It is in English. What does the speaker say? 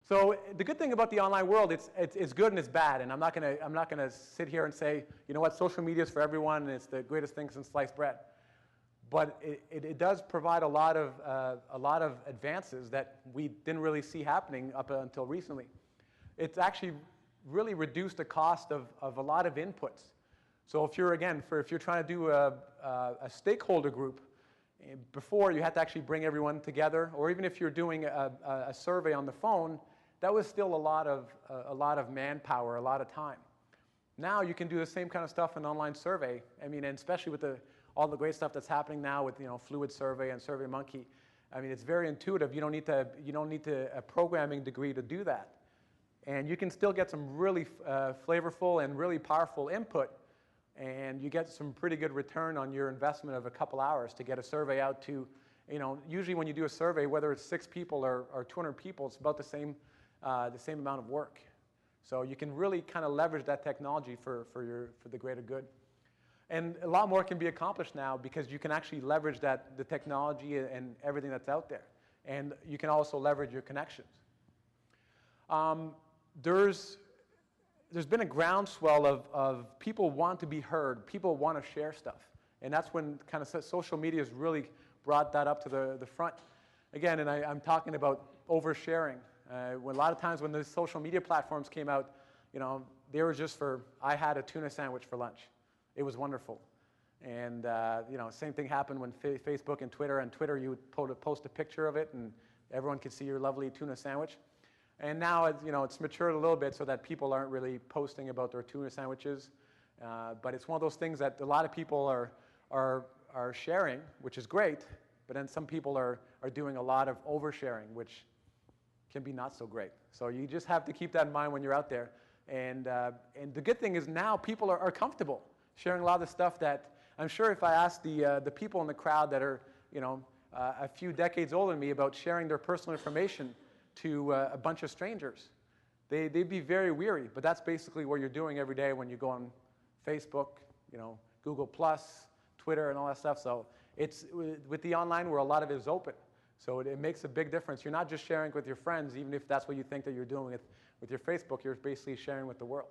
So the good thing about the online world, it's good and it's bad. And I'm not gonna sit here and say, you know what, social media is for everyone and it's the greatest thing since sliced bread. But it does provide a lot of advances that we didn't really see happening up until recently. It's actually really reduced the cost of a lot of inputs. So if you're trying to do a stakeholder group, before you had to actually bring everyone together, or even if you're doing a survey on the phone, that was still a lot of manpower, a lot of time. Now you can do the same kind of stuff in an online survey. I mean, and especially with all the great stuff that's happening now with Fluid Survey and SurveyMonkey. I mean, it's very intuitive. You don't need a programming degree to do that, and you can still get some really flavorful and really powerful input, and you get some pretty good return on your investment of a couple hours to get a survey out to. Usually when you do a survey, whether it's 6 people or 200 people, it's about the same amount of work. So you can really kind of leverage that technology for the greater good. And a lot more can be accomplished now because you can actually leverage the technology and everything that's out there. And you can also leverage your connections. There's been a groundswell of people want to be heard. People want to share stuff. And that's when kind of social media has really brought that up to the front. Again, and I'm talking about oversharing. A lot of times when the social media platforms came out, they were just I had a tuna sandwich for lunch. It was wonderful. And same thing happened when Facebook and Twitter, you would post a picture of it and everyone could see your lovely tuna sandwich. And now it's matured a little bit so that people aren't really posting about their tuna sandwiches. But it's one of those things that a lot of people are sharing, which is great, but then some people are doing a lot of oversharing, which can be not so great. So you just have to keep that in mind when you're out there. And the good thing is now people are comfortable sharing a lot of the stuff that I'm sure if I asked the people in the crowd that are a few decades older than me about sharing their personal information to a bunch of strangers, they'd be very weary. But that's basically what you're doing every day when you go on Facebook, Google+, Twitter, and all that stuff. So it's with the online world, a lot of it is open. So it makes a big difference. You're not just sharing with your friends, even if that's what you think that you're doing with your Facebook. You're basically sharing with the world.